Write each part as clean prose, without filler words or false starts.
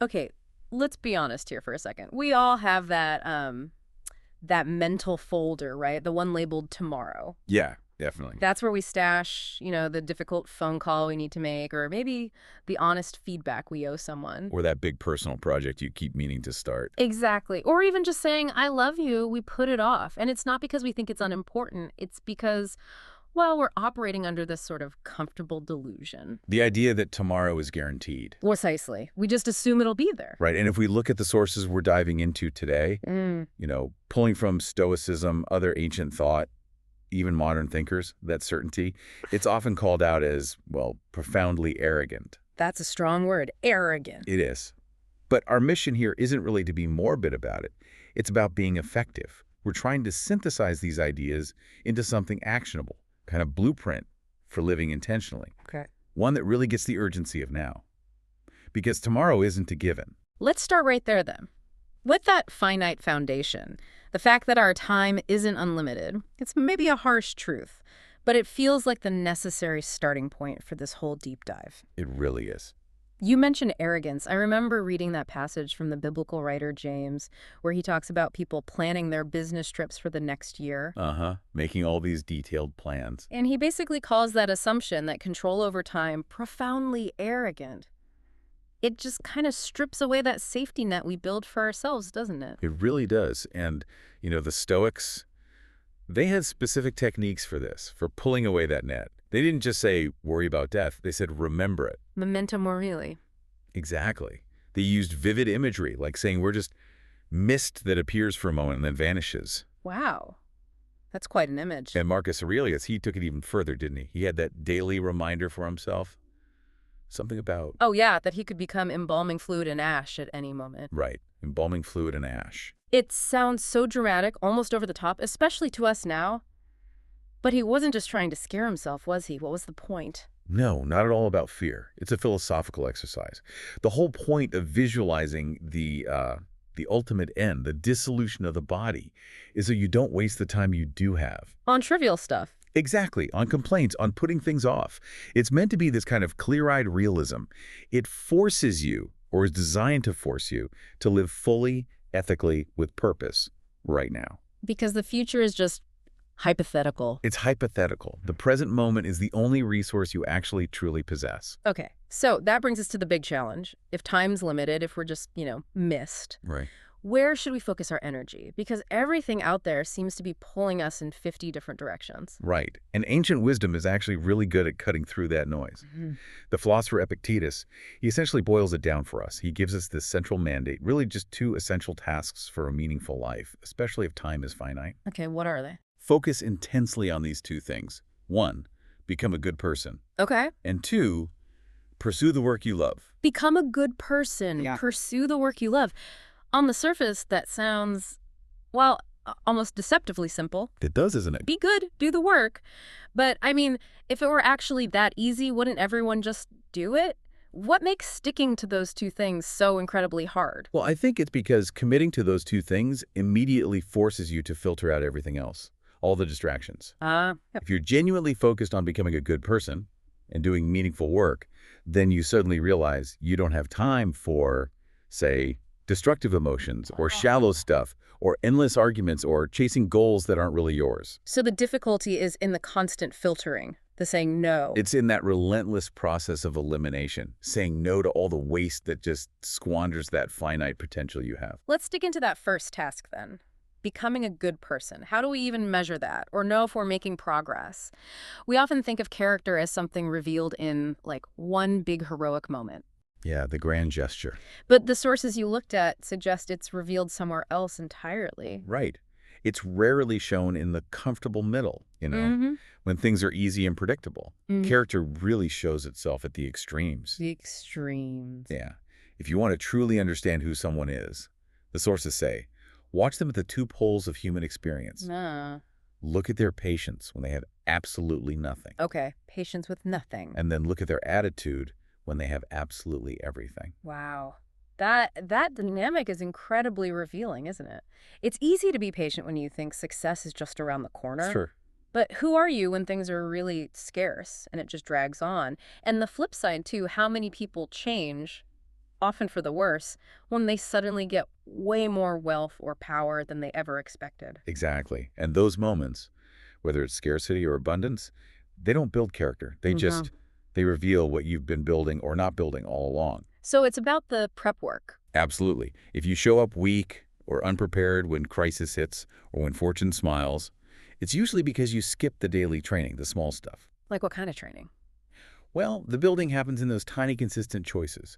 Okay, let's be honest here for a second. We all have that mental folder, right? The one labeled tomorrow. Yeah, definitely. That's where we stash, the difficult phone call we need to make, or maybe the honest feedback we owe someone. Or that big personal project you keep meaning to start. Exactly. Or even just saying, I love you, we put it off. And it's not because we think it's unimportant. It's because, well, we're operating under this sort of comfortable delusion. The idea that tomorrow is guaranteed. Precisely. We just assume it'll be there. Right. And if we look at the sources we're diving into today, Mm. pulling from Stoicism, other ancient thought, even modern thinkers, that certainty, it's often called out as, well, profoundly arrogant. That's a strong word, arrogant. It is. But our mission here isn't really to be morbid about it. It's about being effective. We're trying to synthesize these ideas into something actionable, kind of blueprint for living intentionally. Okay. One that really gets the urgency of now. Because tomorrow isn't a given. Let's start right there then. With that finite foundation, the fact that our time isn't unlimited, it's maybe a harsh truth, but it feels like the necessary starting point for this whole deep dive. It really is. You mentioned arrogance. I remember reading that passage from the biblical writer James, where he talks about people planning their business trips for the next year. Making all these detailed plans. And he basically calls that assumption, that control over time, profoundly arrogant. It just kind of strips away that safety net we build for ourselves, doesn't it? It really does. And, the Stoics, they had specific techniques for this, for pulling away that net. They didn't just say, worry about death. They said, remember it. Memento mori. Exactly. They used vivid imagery, like saying we're just mist that appears for a moment and then vanishes. Wow. That's quite an image. And Marcus Aurelius, he took it even further, didn't he? He had that daily reminder for himself. Something about... Oh, yeah, that he could become embalming fluid and ash at any moment. Right. Embalming fluid and ash. It sounds so dramatic, almost over the top, especially to us now. But he wasn't just trying to scare himself, was he? What was the point? No, not at all about fear. It's a philosophical exercise. The whole point of visualizing the ultimate end, the dissolution of the body, is that you don't waste the time you do have. On trivial stuff. Exactly, on complaints, on putting things off. It's meant to be this kind of clear-eyed realism. It forces you, or is designed to force you, to live fully, ethically, with purpose, right now. Because the future is just hypothetical. It's hypothetical. The present moment is the only resource you actually truly possess. Okay, so that brings us to the big challenge. If time's limited, if we're just, missed, Right. where should we focus our energy? Because everything out there seems to be pulling us in 50 different directions. Right. And ancient wisdom is actually really good at cutting through that noise. The philosopher Epictetus, he essentially boils it down for us. He gives us this central mandate, really just two essential tasks for a meaningful life, especially if time is finite. Okay, what are they? Focus intensely on these two things. 1, become a good person. Okay. And 2, pursue the work you love. Become a good person. Yeah. Pursue the work you love. On the surface, that sounds, well, almost deceptively simple. It does, isn't it? Be good, do the work. But, I mean, if it were actually that easy, wouldn't everyone just do it? What makes sticking to those two things so incredibly hard? Well, I think it's because committing to those two things immediately forces you to filter out everything else, all the distractions. If you're genuinely focused on becoming a good person and doing meaningful work, then you suddenly realize you don't have time for, say, destructive emotions or shallow stuff or endless arguments or chasing goals that aren't really yours. So the difficulty is in the constant filtering, the saying no. It's in that relentless process of elimination, saying no to all the waste that just squanders that finite potential you have. Let's dig into that first task then. Becoming a good person. How do we even measure that or know if we're making progress? We often think of character as something revealed in, like, one big heroic moment. Yeah, the grand gesture. But the sources you looked at suggest it's revealed somewhere else entirely. Right. It's rarely shown in the comfortable middle, when things are easy and predictable. Character really shows itself at the extremes. The extremes. Yeah. If you want to truly understand who someone is, the sources say, watch them at the two poles of human experience. Look at their patience when they have absolutely nothing. Okay, patience with nothing. And then look at their attitude when they have absolutely everything. Wow. That dynamic is incredibly revealing, isn't it? It's easy to be patient when you think success is just around the corner. Sure. But who are you when things are really scarce and it just drags on? And the flip side, too, how many people change often for the worse, when they suddenly get way more wealth or power than they ever expected. Exactly. And those moments, whether it's scarcity or abundance, they don't build character. They reveal what you've been building or not building all along. So it's about the prep work. Absolutely. If you show up weak or unprepared when crisis hits or when fortune smiles, it's usually because you skip the daily training, the small stuff. Like what kind of training? Well, the building happens in those tiny, consistent choices.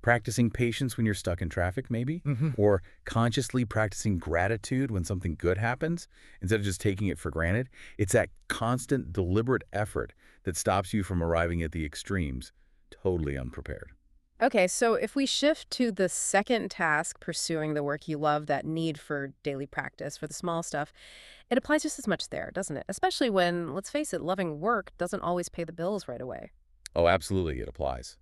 Practicing patience when you're stuck in traffic, maybe, or consciously practicing gratitude when something good happens instead of just taking it for granted. It's that constant, deliberate effort that stops you from arriving at the extremes, totally unprepared. Okay, so if we shift to the second task, pursuing the work you love, that need for daily practice for the small stuff, it applies just as much there, doesn't it? Especially when, let's face it, loving work doesn't always pay the bills right away. Oh, absolutely, it applies.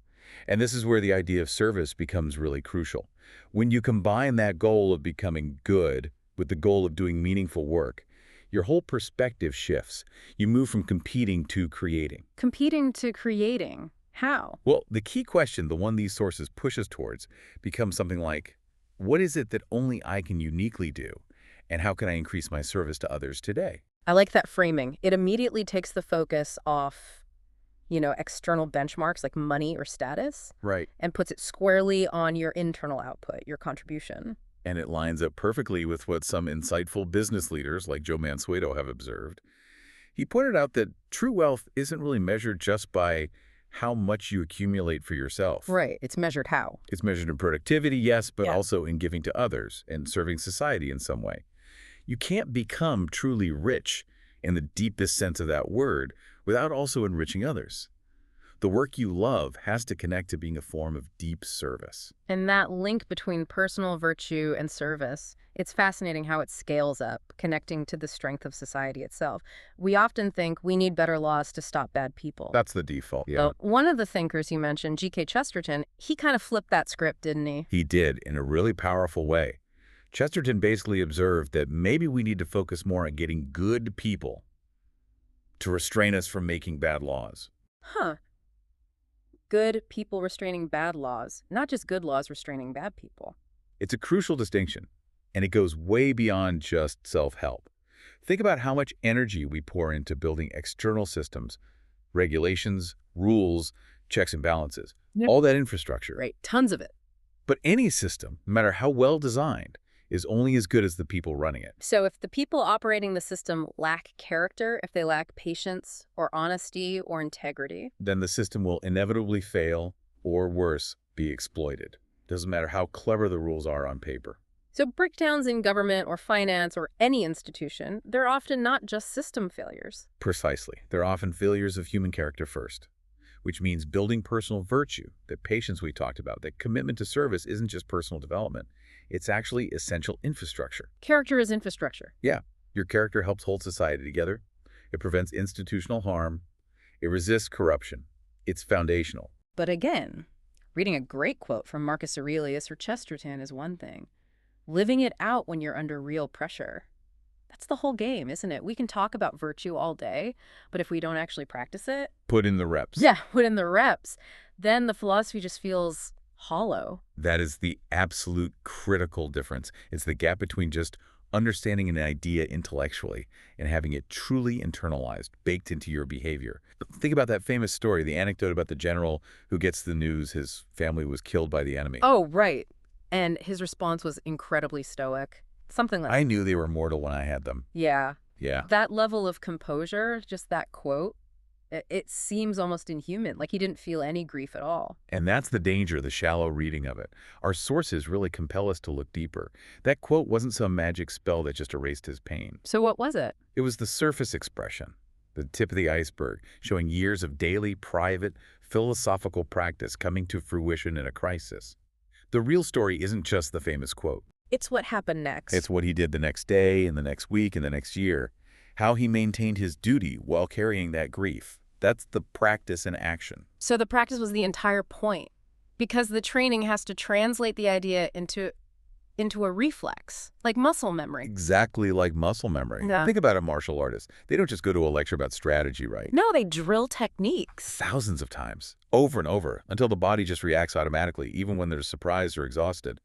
And this is where the idea of service becomes really crucial. When you combine that goal of becoming good with the goal of doing meaningful work, your whole perspective shifts. You move from competing to creating. Competing to creating. How? Well, the key question, the one these sources push us towards, becomes something like, what is it that only I can uniquely do? And how can I increase my service to others today? I like that framing. It immediately takes the focus off external benchmarks like money or status, Right. and puts it squarely on your internal output, your contribution. And it lines up perfectly with what some insightful business leaders like Joe Mansueto have observed. He pointed out that true wealth isn't really measured just by how much you accumulate for yourself. Right. It's measured how? It's measured in productivity, yes, but Yeah. also in giving to others and serving society in some way. You can't become truly rich in the deepest sense of that word without also enriching others. The work you love has to connect to being a form of deep service. And that link between personal virtue and service, it's fascinating how it scales up, connecting to the strength of society itself. We often think we need better laws to stop bad people. That's the default. Yeah. So one of the thinkers you mentioned, G.K. Chesterton, he kind of flipped that script, didn't he? He did, in a really powerful way. Chesterton basically observed that maybe we need to focus more on getting good people to restrain us from making bad laws. Huh. Good people restraining bad laws, not just good laws restraining bad people. It's a crucial distinction, and it goes way beyond just self-help. Think about how much energy we pour into building external systems, regulations, rules, checks and balances, all that infrastructure. Right, tons of it. But any system, no matter how well designed, is only as good as the people running it. So if the people operating the system lack character, if they lack patience or honesty or integrity, Then the system will inevitably fail, or worse, be exploited. Doesn't matter how clever the rules are on paper. so breakdowns in government or finance or any institution, they're often not just system failures. Precisely. They're often failures of human character first, which means building personal virtue, that patience we talked about, that commitment to service isn't just personal development. It's actually essential infrastructure. Character is infrastructure. Yeah, your character helps hold society together. It prevents institutional harm. It resists corruption. It's foundational. But again, reading a great quote from Marcus Aurelius or Chesterton is one thing. Living it out when you're under real pressure, that's the whole game, isn't it? We can talk about virtue all day, but if we don't actually practice it, Put in the reps. put in the reps, then the philosophy just feels hollow. That is the absolute critical difference. It's the gap between just understanding an idea intellectually and having it truly internalized, baked into your behavior. Think about that famous story, the anecdote about the general who gets the news his family was killed by the enemy. Oh, right. And his response was incredibly stoic. Something like, I knew they were mortal when I had them. yeah. Yeah. That level of composure, just that quote, it seems almost inhuman, like he didn't feel any grief at all. And that's the danger, the shallow reading of it. Our sources really compel us to look deeper. That quote wasn't some magic spell that just erased his pain. So what was it? It was the surface expression, the tip of the iceberg, showing years of daily, private, philosophical practice coming to fruition in a crisis. The real story isn't just the famous quote. It's what happened next. It's what he did the next day, and the next week, and the next year. How he maintained his duty while carrying that grief. That's the practice in action. So the practice was the entire point, because the training has to translate the idea into into a reflex, like muscle memory. Exactly like muscle memory. Yeah. Think about a martial artist. They don't just go to a lecture about strategy, right? No, they drill techniques. Thousands of times, over and over, until the body just reacts automatically, even when they're surprised or exhausted.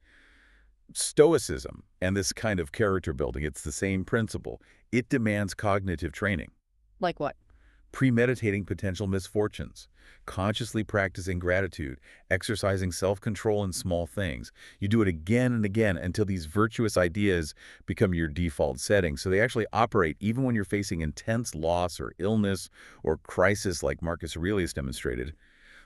Stoicism and this kind of character building, it's the same principle. It demands cognitive training. Like what? Premeditating potential misfortunes, consciously practicing gratitude, exercising self-control in small things. You do it again and again until these virtuous ideas become your default setting. So they actually operate even when you're facing intense loss or illness or crisis like Marcus Aurelius demonstrated,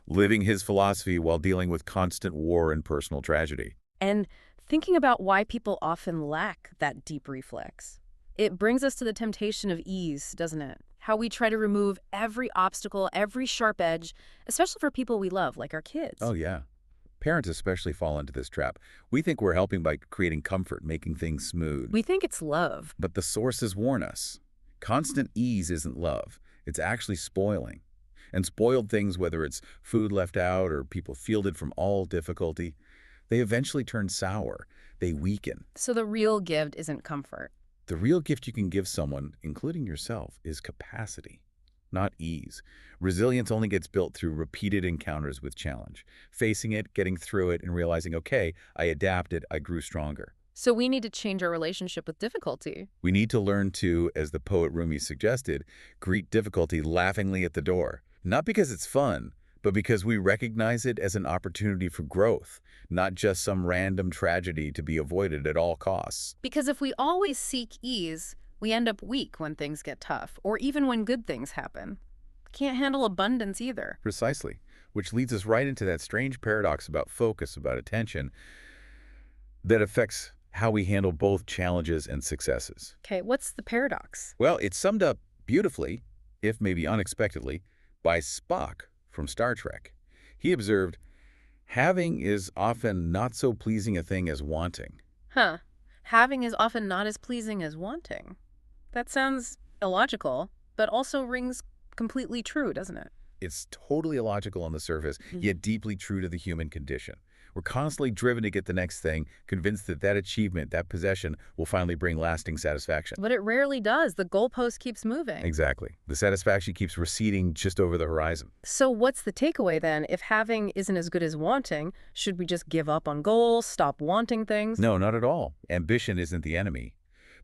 living his philosophy while dealing with constant war and personal tragedy. And thinking about why people often lack that deep reflex. It brings us to the temptation of ease, doesn't it? How we try to remove every obstacle, every sharp edge, especially for people we love, like our kids. Oh, yeah. Parents especially fall into this trap. We think we're helping by creating comfort, making things smooth. We think it's love. But the sources warn us. Constant ease isn't love. It's actually spoiling. And spoiled things, whether it's food left out or people shielded from all difficulty, they eventually turn sour. They weaken. So the real gift isn't comfort. The real gift you can give someone, including yourself, is capacity, not ease. Resilience only gets built through repeated encounters with challenge, facing it, getting through it, and realizing, okay, I adapted, I grew stronger. So we need to change our relationship with difficulty. We need to learn to, as the poet Rumi suggested, greet difficulty laughingly at the door. Not because it's fun, but because we recognize it as an opportunity for growth, not just some random tragedy to be avoided at all costs. Because if we always seek ease, we end up weak when things get tough, or even when good things happen. Can't handle abundance either. Precisely, which leads us right into that strange paradox about focus, about attention, that affects how we handle both challenges and successes. Okay, what's the paradox? Well, it's summed up beautifully, if maybe unexpectedly, by Spock from Star Trek. He observed, having is often not so pleasing a thing as wanting. Huh. Having is often not as pleasing as wanting. That sounds illogical, but also rings completely true, doesn't it? It's totally illogical on the surface, yet deeply true to the human condition. We're constantly driven to get the next thing, convinced that that achievement, that possession, will finally bring lasting satisfaction. But it rarely does. The goalpost keeps moving. Exactly. The satisfaction keeps receding just over the horizon. So what's the takeaway then? If having isn't as good as wanting, should we just give up on goals, stop wanting things? No, not at all. Ambition isn't the enemy.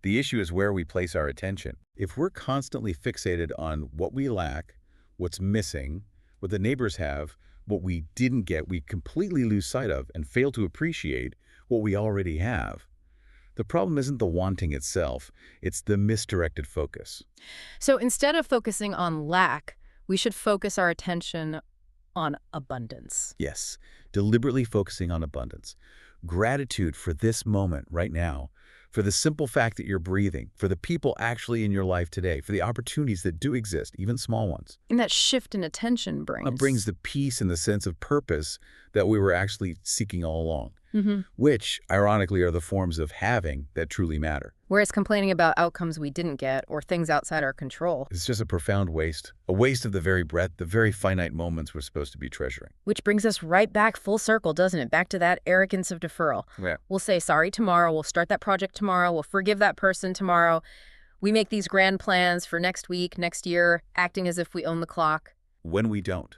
The issue is where we place our attention. If we're constantly fixated on what we lack, what's missing, what the neighbors have, what we didn't get, we completely lose sight of and fail to appreciate what we already have. The problem isn't the wanting itself, it's the misdirected focus. So instead of focusing on lack, we should focus our attention on abundance. Yes, deliberately focusing on abundance. Gratitude for this moment right now, for the simple fact that you're breathing, for the people actually in your life today, for the opportunities that do exist, even small ones. And that shift in attention brings The peace and the sense of purpose that we were actually seeking all along, which, ironically, are the forms of having that truly matter. Whereas complaining about outcomes we didn't get or things outside our control. It's just a profound waste, a waste of the very breath, the very finite moments we're supposed to be treasuring. Which brings us right back full circle, doesn't it? Back to that arrogance of deferral. Yeah. We'll say sorry tomorrow, we'll start that project tomorrow, we'll forgive that person tomorrow. We make these grand plans for next week, next year, acting as if we own the clock. When we don't.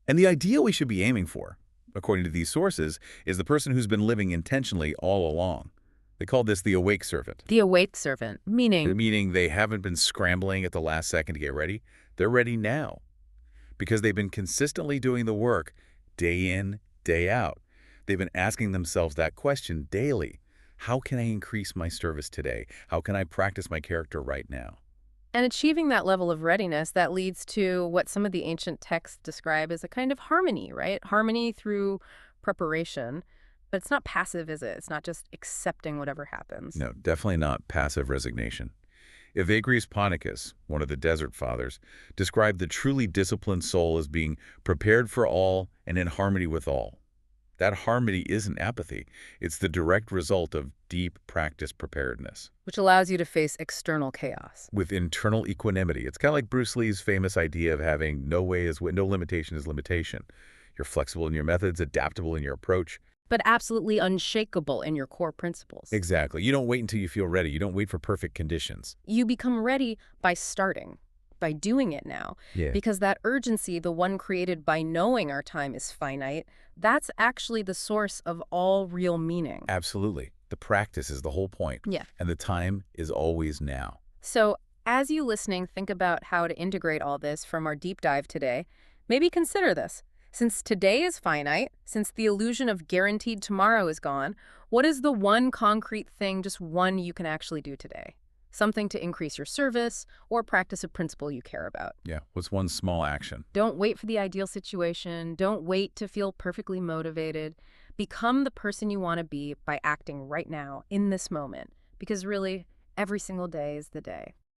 And the ideal we should be aiming for, according to these sources, is the person who's been living intentionally all along. They call this the awake servant. The awake servant, meaning? Meaning they haven't been scrambling at the last second to get ready. They're ready now because they've been consistently doing the work day in, day out. They've been asking themselves that question daily. How can I increase my service today? How can I practice my character right now? And achieving that level of readiness, that leads to what some of the ancient texts describe as a kind of harmony, right? Harmony through preparation. But it's not passive, is it? It's not just accepting whatever happens. No, definitely not passive resignation. Evagrius Ponticus, one of the Desert Fathers, described the truly disciplined soul as being prepared for all and in harmony with all. That harmony isn't apathy. It's the direct result of deep practice preparedness. Which allows you to face external chaos. With internal equanimity. It's kind of like Bruce Lee's famous idea of having no limitation is limitation. You're flexible in your methods, adaptable in your approach. but absolutely unshakable in your core principles. Exactly. You don't wait until you feel ready. You don't wait for perfect conditions. You become ready by starting, by doing it now. Yeah. Because that urgency, the one created by knowing our time is finite, that's actually the source of all real meaning. Absolutely. The practice is the whole point. Yeah. And the time is always now. So as you listening, think about how to integrate all this from our deep dive today. Maybe consider this. Since today is finite, since the illusion of guaranteed tomorrow is gone, what is the one concrete thing, just one you can actually do today? Something to increase your service or practice a principle you care about. Yeah. What's one small action? Don't wait for the ideal situation. Don't wait to feel perfectly motivated. Become the person you want to be by acting right now in this moment. Because really, every single day is the day.